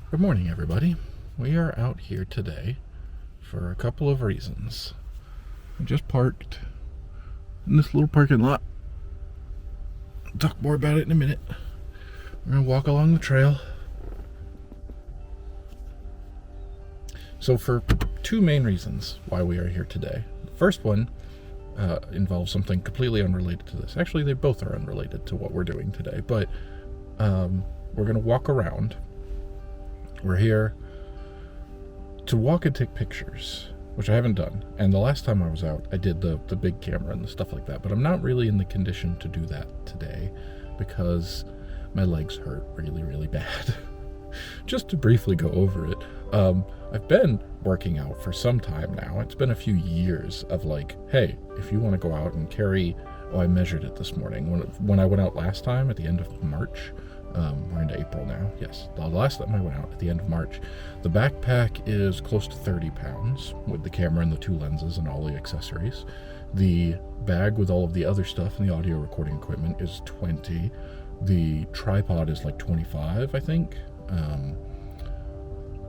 Good morning, everybody. We are out here today for a couple of reasons. I just parked in this little parking lot. I'll talk more about it in a minute. We're going to walk along the trail. So for two main reasons why we are here today. The first one involves something completely unrelated to this. Actually, they both are unrelated to what we're doing today, but we're going to walk around. We're here to walk and take pictures, which I haven't done. And the last time I was out, I did the big camera and the stuff like that. But I'm not really in the condition to do that today because my legs hurt really, really bad. Just to briefly go over it, I've been working out for some time now. It's been a few years of like, hey, if you want to go out and carry... Oh, I measured it this morning. When I went out last time at the end of March... we're into April now. Yes, the last time I went out at the end of March, the backpack is close to 30 pounds with the camera and the two lenses and all the accessories. The bag with all of the other stuff and the audio recording equipment is 20. The tripod is like 25, I think.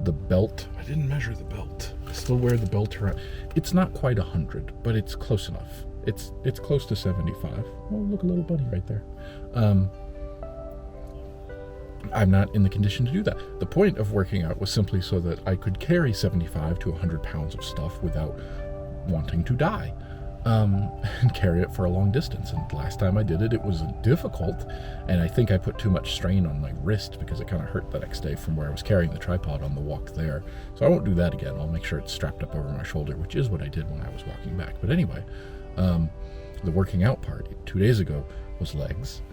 The belt, I didn't measure the belt. I still wear the belt around. It's not quite 100, but it's close enough. It's close to 75. Oh, look, a little bunny right there. I'm not in the condition to do that. The point of working out was simply so that I could carry 75 to 100 pounds of stuff without wanting to die, and carry it for a long distance. And last time I did it, it was difficult, and I think I put too much strain on my wrist because it kind of hurt the next day from where I was carrying the tripod on the walk there. So I won't do that again. I'll make sure it's strapped up over my shoulder, which is what I did when I was walking back. But anyway, the working out part 2 days ago was legs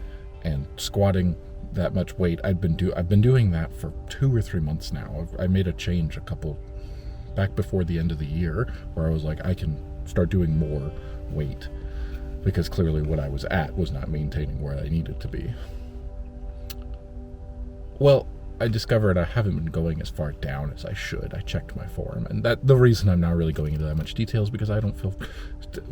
and squatting that much weight. I've been doing that for 2 or 3 months now. I made a change back before the end of the year where I was like, I can start doing more weight because clearly what I was at was not maintaining where I needed to be. Well, I discovered I haven't been going as far down as I should. I checked my form, and the reason I'm not really going into that much detail is because I don't feel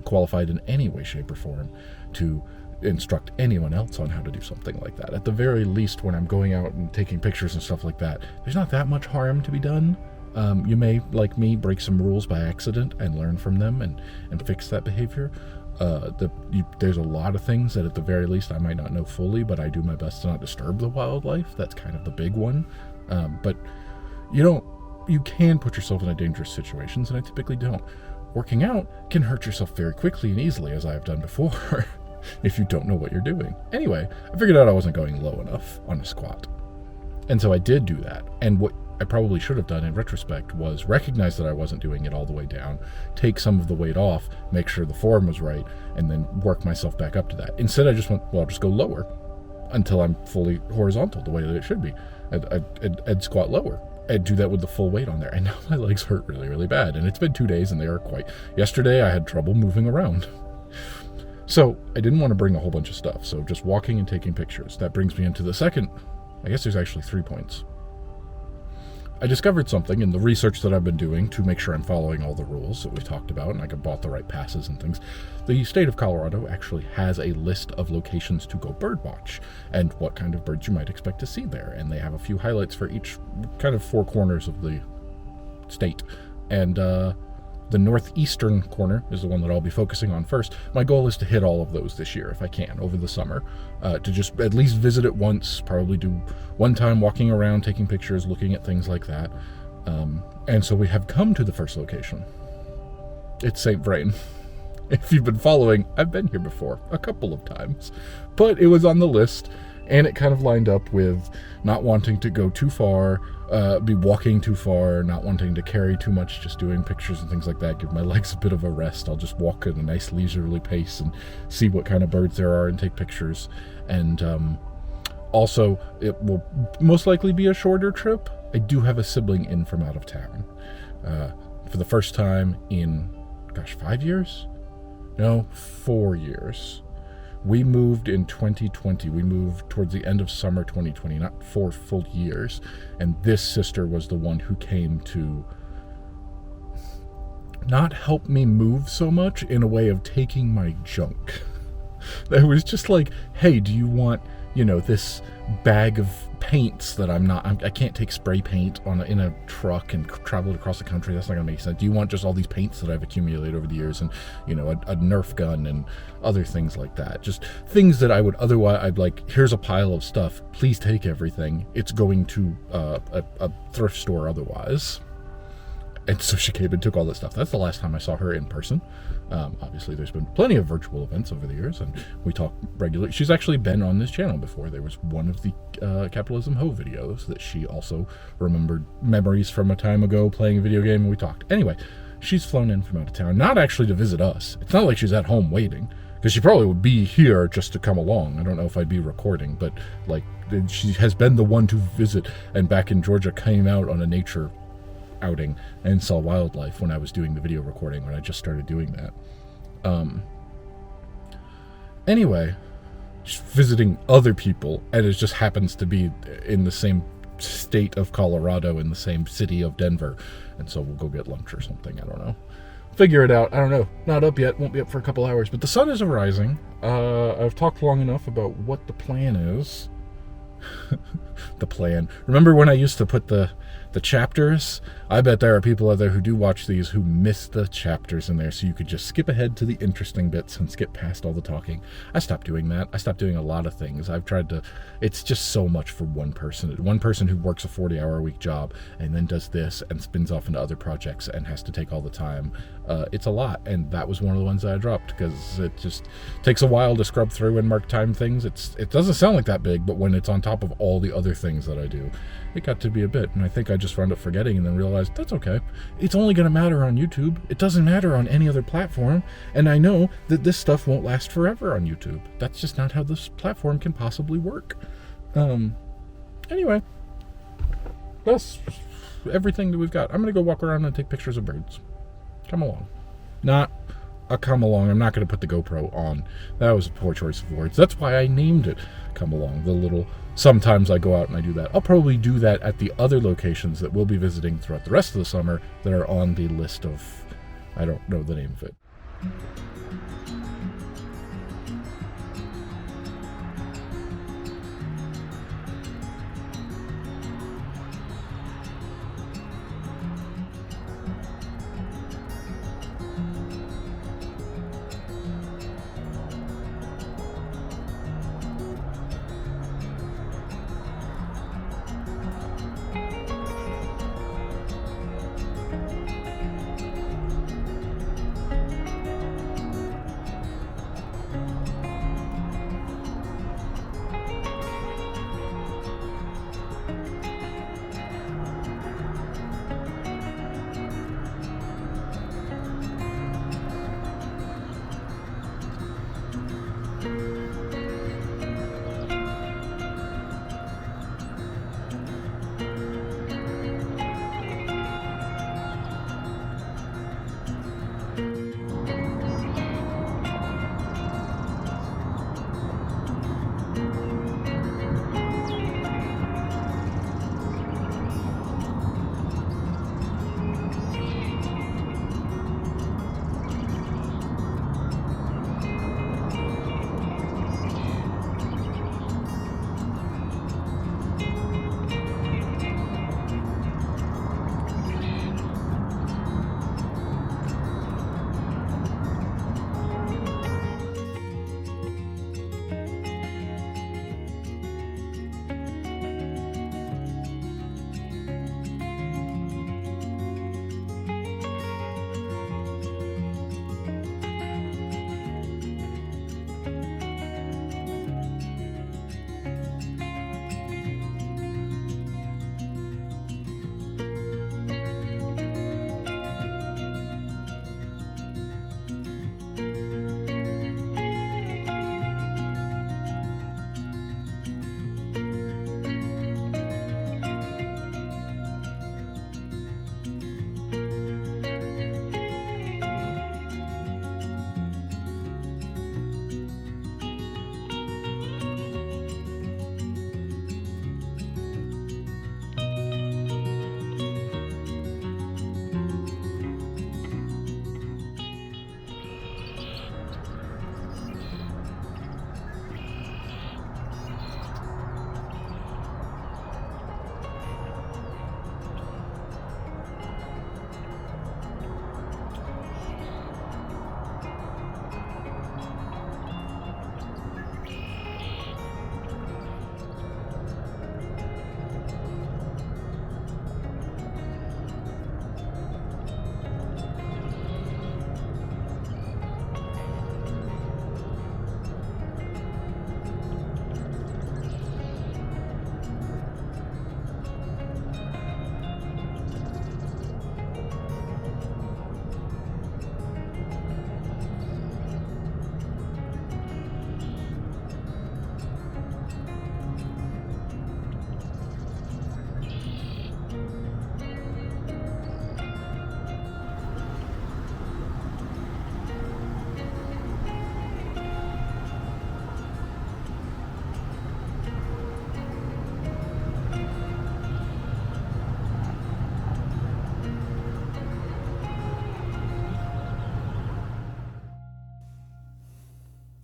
qualified in any way, shape, or form to instruct anyone else on how to do something like that. At the very least, when I'm going out and taking pictures and stuff like that, there's not that much harm to be done. You may, like me, break some rules by accident and learn from them and fix that behavior. There's a lot of things that at the very least I might not know fully, but I do my best to not disturb the wildlife. That's kind of the big one. But you can put yourself in dangerous situations, and I typically don't. Working out can hurt yourself very quickly and easily, as I have done before. If you don't know what you're doing. Anyway, I figured out I wasn't going low enough on a squat. And so I did do that. And what I probably should have done in retrospect was recognize that I wasn't doing it all the way down, take some of the weight off, make sure the form was right, and then work myself back up to that. Instead, I just went, well, I'll just go lower until I'm fully horizontal the way that it should be. I'd squat lower. I'd do that with the full weight on there. And now my legs hurt really, really bad. And it's been 2 days and they are quite... Yesterday, I had trouble moving around. So I didn't want to bring a whole bunch of stuff, so just walking and taking pictures. That brings me into the second, I guess there's actually 3 points. I discovered something in the research that I've been doing to make sure I'm following all the rules that we've talked about and I bought the right passes and things. The state of Colorado actually has a list of locations to go birdwatch and what kind of birds you might expect to see there. And they have a few highlights for each kind of 4 corners of the state. And the northeastern corner is the one that I'll be focusing on first. My goal is to hit all of those this year if I can over the summer, to just at least visit it once, probably do one time walking around, taking pictures, looking at things like that. And so we have come to the first location. It's St. Vrain. If you've been following, I've been here before a couple of times, but it was on the list and it kind of lined up with not wanting to go too far, be walking too far, not wanting to carry too much, just doing pictures and things like that, give my legs a bit of a rest. I'll just walk at a nice leisurely pace and see what kind of birds there are and take pictures. And also, it will most likely be a shorter trip. I do have a sibling in from out of town. For the first time in, 5 years? No, 4 years. We moved in 2020. We moved towards the end of summer 2020, not 4 full years. And this sister was the one who came to not help me move so much in a way of taking my junk. That was just like, hey, do you want this bag of paints that I can't take spray paint in a truck and travel it across the country. That's not gonna make sense. Do you want just all these paints that I've accumulated over the years, and a Nerf gun and other things like that? Just things that I'd like, here's a pile of stuff, please take everything. It's going to a thrift store otherwise. And so she came and took all that stuff. That's the last time I saw her in person. Obviously, there's been plenty of virtual events over the years, and we talk regularly. She's actually been on this channel before. There was one of the Capitalism Ho videos that she also remembered memories from a time ago playing a video game, and we talked. Anyway, she's flown in from out of town, not actually to visit us. It's not like she's at home waiting, because she probably would be here just to come along. I don't know if I'd be recording, but like, she has been the one to visit, and back in Georgia came out on a nature outing and saw wildlife when I was doing the video recording, when I just started doing that. Anyway, just visiting other people, and it just happens to be in the same state of Colorado, in the same city of Denver, and so we'll go get lunch or something. I don't know. Figure it out. I don't know. Not up yet. Won't be up for a couple hours, but the sun is rising. I've talked long enough about what the plan is. The plan. Remember when I used to put the chapters? I bet there are people out there who do watch these who miss the chapters in there, so you could just skip ahead to the interesting bits and skip past all the talking. I stopped doing that. I stopped doing a lot of things. I've tried to, it's just so much for one person. One person who works a 40-hour-a-week job and then does this and spins off into other projects and has to take all the time. It's a lot, and that was one of the ones that I dropped because it just takes a while to scrub through and mark time things. It doesn't sound like that big, but when it's on top of all the other things that I do, it got to be a bit, and I think I just wound up forgetting and then realized that's okay. It's only going to matter on YouTube. It doesn't matter on any other platform, and I know that this stuff won't last forever on YouTube. That's just not how this platform can possibly work. Anyway, that's everything that we've got. I'm going to go walk around and take pictures of birds. Come along. Not a come along. I'm not going to put the GoPro on. That was a poor choice of words. That's why I named it Come Along. The little, sometimes I go out and I do that. I'll probably do that at the other locations that we'll be visiting throughout the rest of the summer that are on the list of, I don't know the name of it.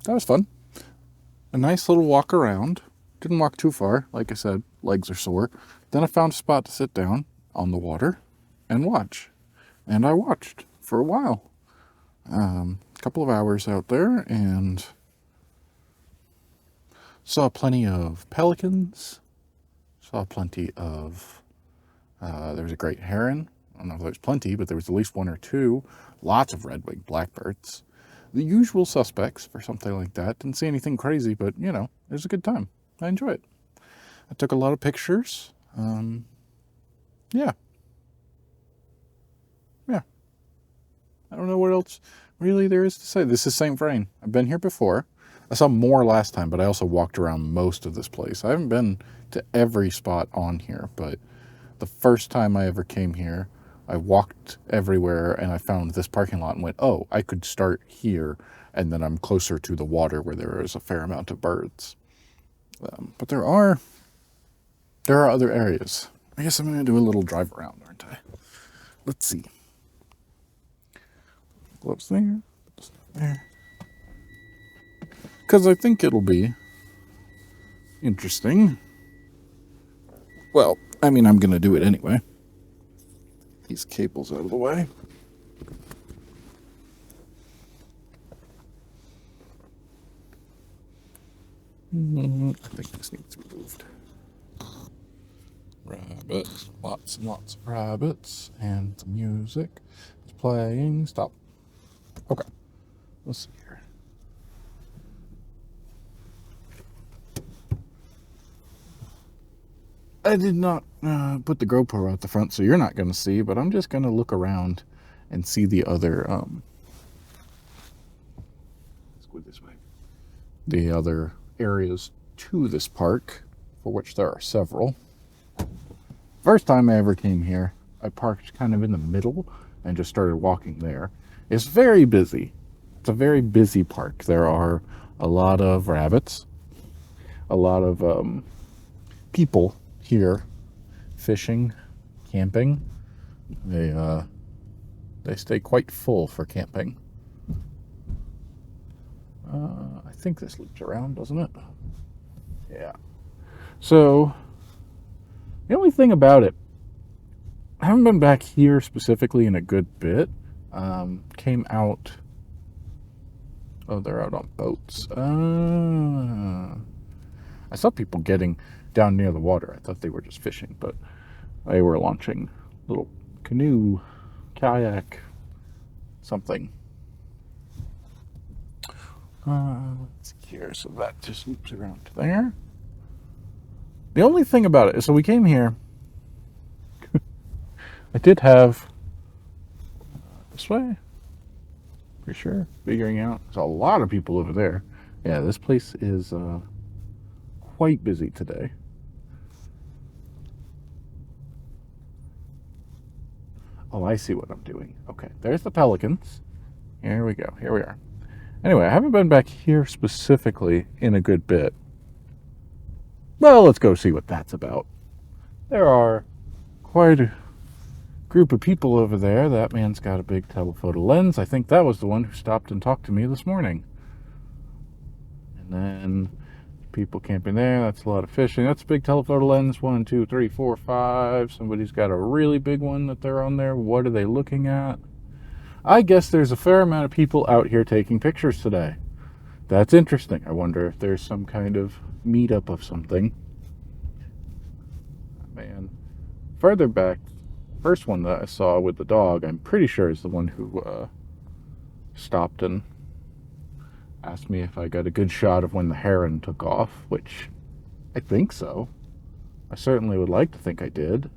that was fun. A nice little walk around. Didn't walk too far. Like I said, legs are sore. Then I found a spot to sit down on the water and watch. And I watched for a while. A couple of hours out there and saw plenty of pelicans. Saw plenty of, there was a great heron. I don't know if there was plenty, but there was at least one or two. Lots of red-winged blackbirds. The usual suspects for something like that. Didn't see anything crazy, but, you know, it was a good time. I enjoyed it. I took a lot of pictures. Yeah. Yeah. I don't know what else really there is to say. This is St. Vrain. I've been here before. I saw more last time, but I also walked around most of this place. I haven't been to every spot on here, but the first time I ever came here, I walked everywhere and I found this parking lot and went, oh, I could start here, and then I'm closer to the water where there is a fair amount of birds. But there are other areas. I guess I'm going to do a little drive around, aren't I? Let's see. Gloves there. There. Because I think it'll be interesting. Well, I mean, I'm going to do it anyway. These cables out of the way. I think this needs to be moved. Rabbits. Lots and lots of rabbits. And the music is playing. Stop. Okay. Let's see here. I did not put the GoPro out the front, so you're not going to see, but I'm just going to look around and see the other, let's go this way, the other areas to this park, for which there are several. First time I ever came here, I parked kind of in the middle and just started walking there. It's very busy. It's a very busy park. There are a lot of rabbits, a lot of people here fishing, camping. They stay quite full for camping. I think this loops around, doesn't it? Yeah. So the only thing about it, I haven't been back here specifically in a good bit. Came out. Oh, they're out on boats. I saw people getting down near the water. I thought they were just fishing, but they were launching little canoe, kayak, something. Let's see here. So that just loops around to there. The only thing about it, so we came here. I did have this way. Pretty sure. Figuring out. There's a lot of people over there. Yeah, this place is quite busy today. Oh, I see what I'm doing. Okay, there's the pelicans. Here we go. Here we are. Anyway, I haven't been back here specifically in a good bit. Well, let's go see what that's about. There are quite a group of people over there. That man's got a big telephoto lens. I think that was the one who stopped and talked to me this morning. And then people camping there. That's a lot of fishing. That's a big telephoto lens. 1, 2, 3, 4, 5. Somebody's got a really big one that they're on there. What are they looking at? I guess there's a fair amount of people out here taking pictures today. That's interesting. I wonder if there's some kind of meetup of something. Man, further back, first one that I saw with the dog, I'm pretty sure is the one who stopped and asked me if I got a good shot of when the heron took off, which I think so. I certainly would like to think I did.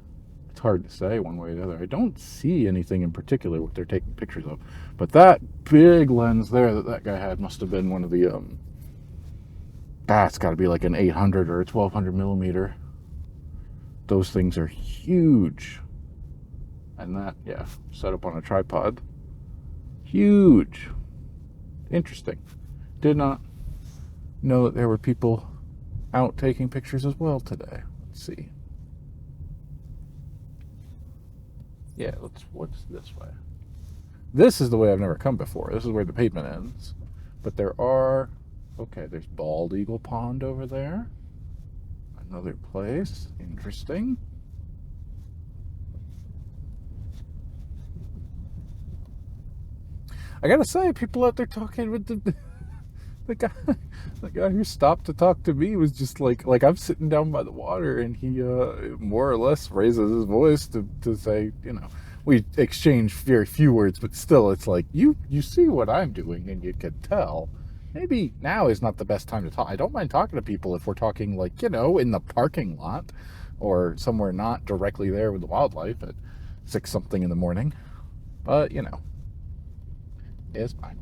It's hard to say one way or the other. I don't see anything in particular what they're taking pictures of, but that big lens there that guy had must have been one of the that's got to be like an 800 or a 1200 millimeter. Those things are huge. And that, yeah, set up on a tripod. Huge. Interesting. Did not know that there were people out taking pictures as well today. Let's see. Yeah, what's this way? This is the way I've never come before. This is where the pavement ends. But there are Okay, there's Bald Eagle Pond over there. Another place. Interesting. I gotta say, people out there talking with the guy, the guy who stopped to talk to me was just like I'm sitting down by the water, and he more or less raises his voice to say, we exchange very few words, but still, it's like you see what I'm doing, and you can tell. Maybe now is not the best time to talk. I don't mind talking to people if we're talking in the parking lot or somewhere not directly there with the wildlife at 6 something in the morning. But it's fine.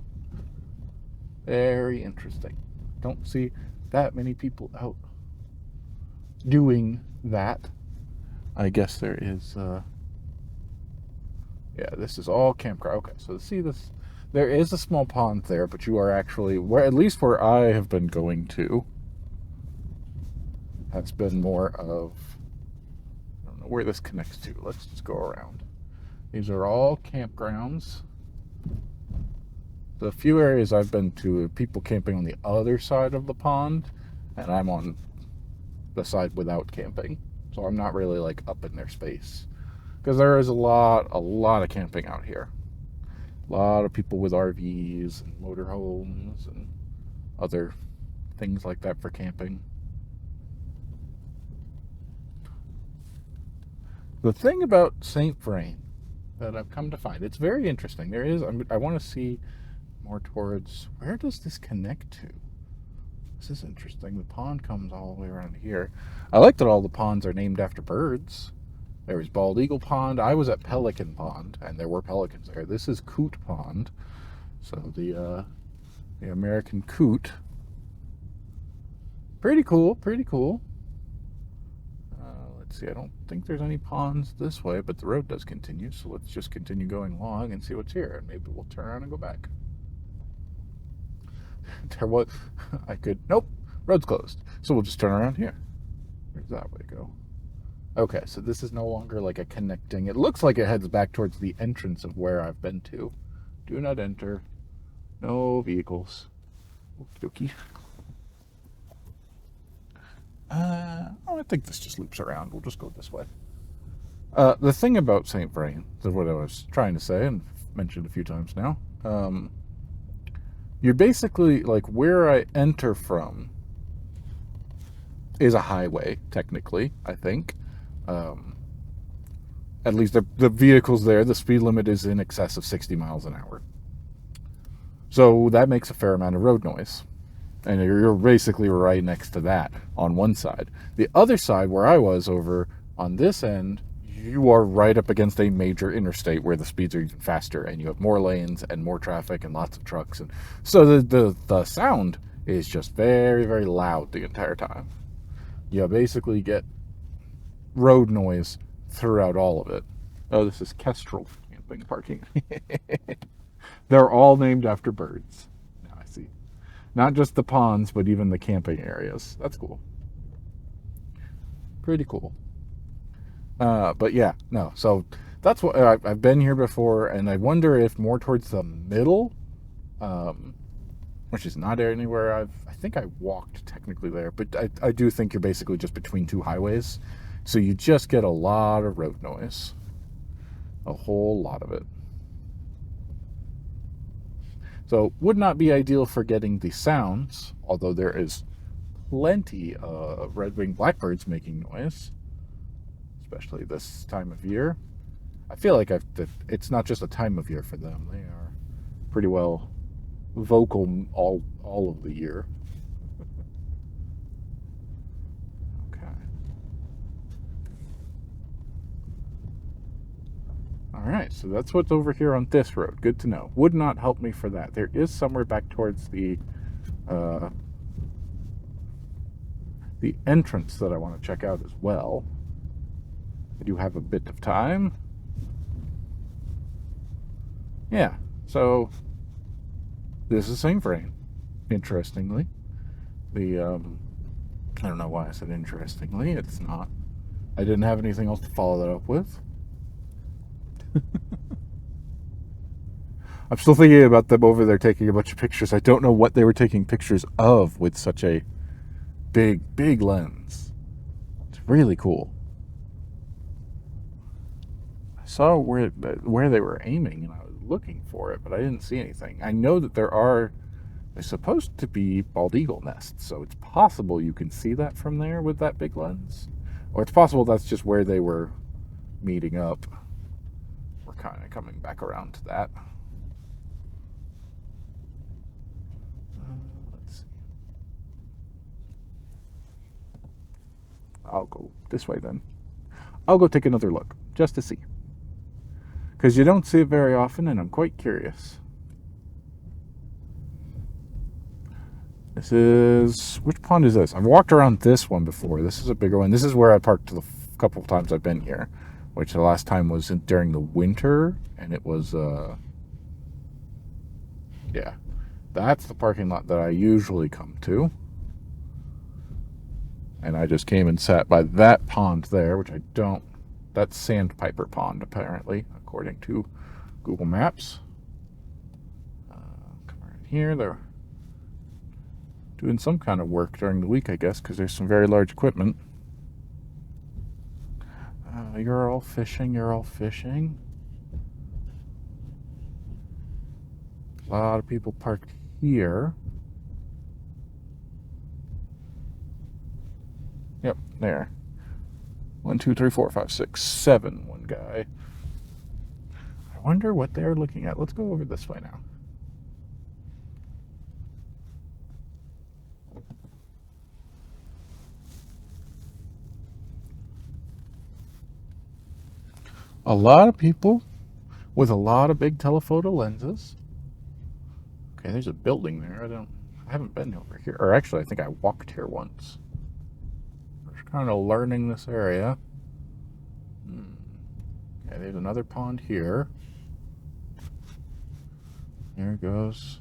Very interesting. Don't see that many people out doing that. I guess there is, yeah, this is all campground. Okay, so see this, there is a small pond there, but you are actually, at least where I have been going to, has been more of, I don't know where this connects to. Let's just go around. These are all campgrounds. The few areas I've been to, people camping on the other side of the pond, and I'm on the side without camping, so I'm not really up in their space, because there is a lot of camping out here. A lot of people with RVs and motorhomes and other things like that for camping. The thing about St. Vrain that I've come to find, it's very interesting. I want to see more towards, where does this connect to? This is interesting. The pond comes all the way around here. I like that all the ponds are named after birds. There was Bald Eagle Pond. I was at Pelican Pond, and there were pelicans there. This is Coot Pond. So the American coot. Pretty cool, pretty cool. Let's see, I don't think there's any ponds this way, but the road does continue, so let's just continue going along and see what's here, and maybe we'll turn around and go back. Nope, road's closed. So we'll just turn around here. Where's that way go? Okay, so this is no longer like a connecting. It looks like it heads back towards the entrance of where I've been to. Do not enter. No vehicles. Okie dokie. I think this just loops around. We'll just go this way. The thing about St. Vrain, is what I was trying to say and mentioned a few times now. You're basically, where I enter from is a highway, technically, I think. At least the vehicles there, the speed limit is in excess of 60 miles an hour. So that makes a fair amount of road noise. And you're basically right next to that on one side. The other side, where I was over on this end, you are right up against a major interstate where the speeds are even faster, and you have more lanes and more traffic and lots of trucks. And so the sound is just very, very loud the entire time. You basically get road noise throughout all of it. Oh, this is Kestrel camping parking. They're all named after birds. Now I see. Not just the ponds, but even the camping areas. That's cool. Pretty cool. But yeah, no. So that's what I've been here before, and I wonder if more towards the middle, which is not anywhere I think I walked technically there, but I do think you're basically just between two highways, so you just get a lot of road noise, a whole lot of it. So would not be ideal for getting the sounds, although there is plenty of red-winged blackbirds making noise, especially this time of year. I feel like it's not just a time of year for them. They are pretty well vocal all of the year. Okay. All right, so that's what's over here on this road. Good to know. Would not help me for that. There is somewhere back towards the entrance that I want to check out as well. I do have a bit of time. Yeah, so this is St. Vrain, interestingly. I don't know why I said interestingly. It's not. I didn't have anything else to follow that up with. I'm still thinking about them over there taking a bunch of pictures. I don't know what they were taking pictures of with such a big lens. It's really cool. I saw where they were aiming, and I was looking for it, but I didn't see anything. I know that there's supposed to be bald eagle nests, so it's possible you can see that from there with that big lens. Or it's possible that's just where they were meeting up. We're kind of coming back around to that. Let's see. I'll go this way then. I'll go take another look, just to see. Because you don't see it very often, and I'm quite curious. Which pond is this? I've walked around this one before. This is a bigger one. This is where I parked the couple of times I've been here, which the last time was during the winter, and it was, yeah. That's the parking lot that I usually come to. And I just came and sat by that pond there, which I don't, that's Sandpiper Pond, apparently, according to Google Maps. Come right here, they're doing some kind of work during the week, I guess, because there's some very large equipment. You're all fishing. A lot of people parked here. Yep, there. 1, 2, 3, 4, 5, 6, 7. One guy. I wonder what they're looking at. Let's go over this way now. A lot of people with a lot of big telephoto lenses. Okay, there's a building there. I haven't been over here. Or actually, I think I walked here once. Just kind of learning this area. Okay, there's another pond here. There goes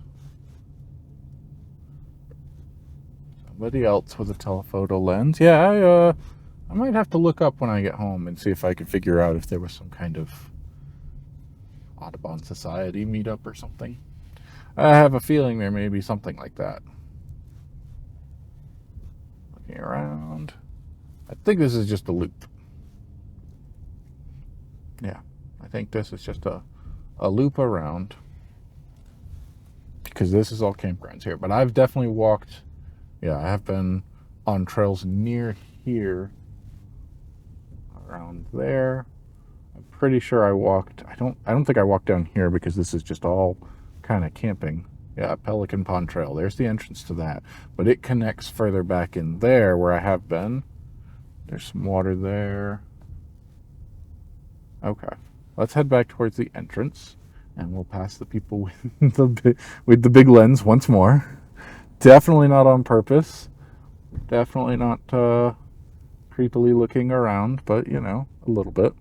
somebody else with a telephoto lens. Yeah, I might have to look up when I get home and see if I can figure out if there was some kind of Audubon Society meetup or something. I have a feeling there may be something like that. Looking around. I think this is just a loop. Yeah, I think this is just a loop around. Because this is all campgrounds here. But I've definitely walked, I have been on trails near here. Around there. I'm pretty sure I walked, I don't think I walked down here because this is just all kind of camping. Yeah, Pelican Pond Trail. There's the entrance to that. But it connects further back in there where I have been. There's some water there. Okay. Let's head back towards the entrance and we'll pass the people with the big lens once more. Definitely not on purpose. Definitely not creepily looking around, but a little bit.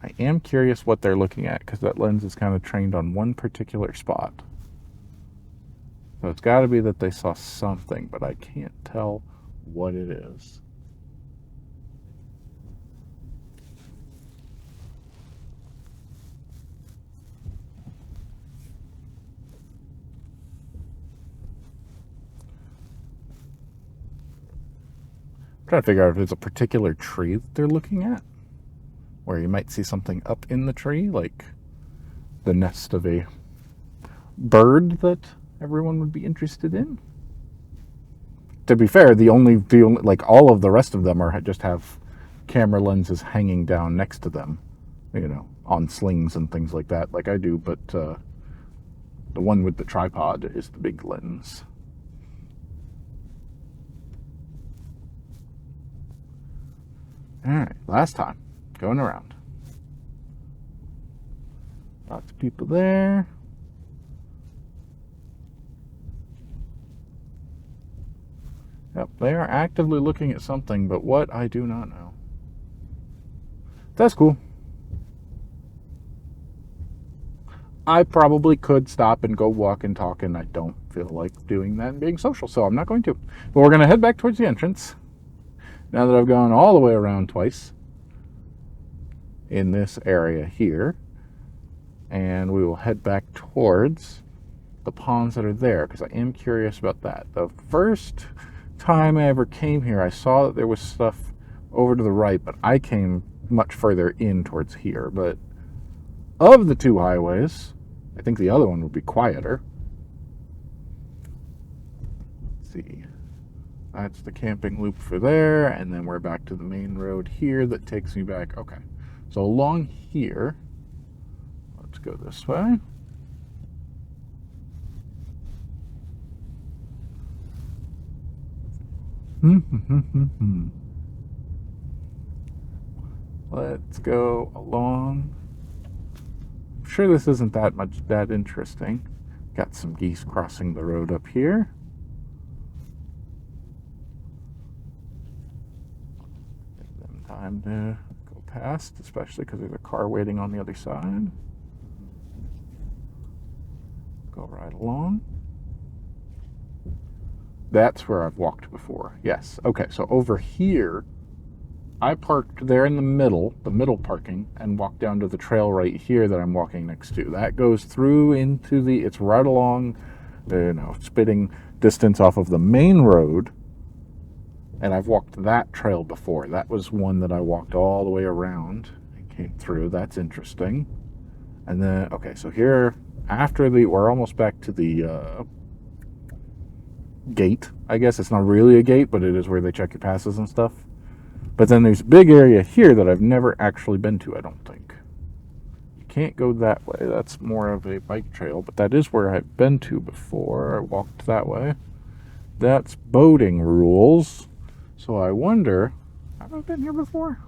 I am curious what they're looking at because that lens is kind of trained on one particular spot. So it's got to be that they saw something, but I can't tell what it is. I'm trying to figure out if there's a particular tree that they're looking at, where you might see something up in the tree, like the nest of a bird that everyone would be interested in. To be fair, the only like all of the rest of them just have camera lenses hanging down next to them, on slings and things like that, like I do. But the one with the tripod is the big lens. All right, last time, going around. Lots of people there. Yep, they are actively looking at something, but what, I do not know. That's cool. I probably could stop and go walk and talk, and I don't feel like doing that and being social, so I'm not going to. But we're going to head back towards the entrance. Now that I've gone all the way around twice in this area here, and we will head back towards the ponds that are there, because I am curious about that. The first time I ever came here, I saw that there was stuff over to the right, but I came much further in towards here. But of the two highways, I think the other one would be quieter. Let's see. That's the camping loop for there, and then we're back to the main road here that takes me back. Okay, so along here, let's go this way. Let's go along. I'm sure this isn't that interesting. Got some geese crossing the road up here. Give them time to go past, especially because there's a car waiting on the other side. Go right along. That's where I've walked before. Yes. Okay, so over here, I parked there in the middle parking, and walked down to the trail right here that I'm walking next to. That goes through into it's right along, spitting distance off of the main road. And I've walked that trail before. That was one that I walked all the way around and came through. That's interesting. And then, okay, so here, we're almost back to the gate. I guess it's not really a gate, but it is where they check your passes and stuff. But then there's a big area here that I've never actually been to, I don't think. You can't go that way. That's more of a bike trail, but that is where I've been to before. I walked that way. That's boating rules. So I wonder, have I been here before?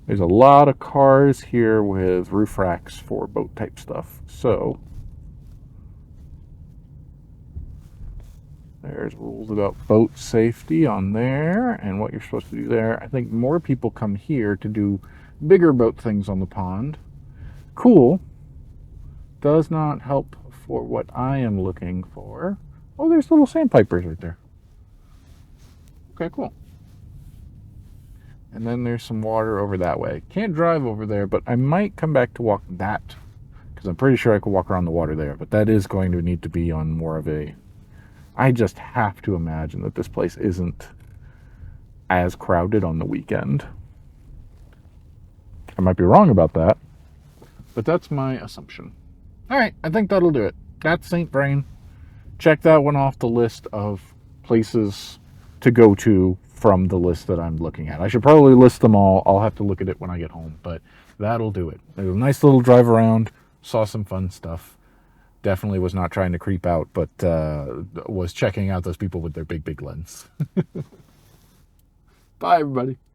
There's a lot of cars here with roof racks for boat type stuff. So there's rules about boat safety on there and what you're supposed to do there. I think more people come here to do bigger boat things on the pond. Cool. Does not help for what I am looking for. Oh, there's little sandpipers right there. Okay, cool. And then there's some water over that way. Can't drive over there, but I might come back to walk that, because I'm pretty sure I could walk around the water there. But that is going to need to be on more of a... I just have to imagine that this place isn't as crowded on the weekend. I might be wrong about that, but that's my assumption. All right, I think that'll do it. That's St. Vrain. Check that one off the list of places to go to from the list that I'm looking at. I should probably list them all. I'll have to look at it when I get home, but that'll do it. It was a nice little drive around. Saw some fun stuff. Definitely was not trying to creep out, but was checking out those people with their big lens. Bye, everybody.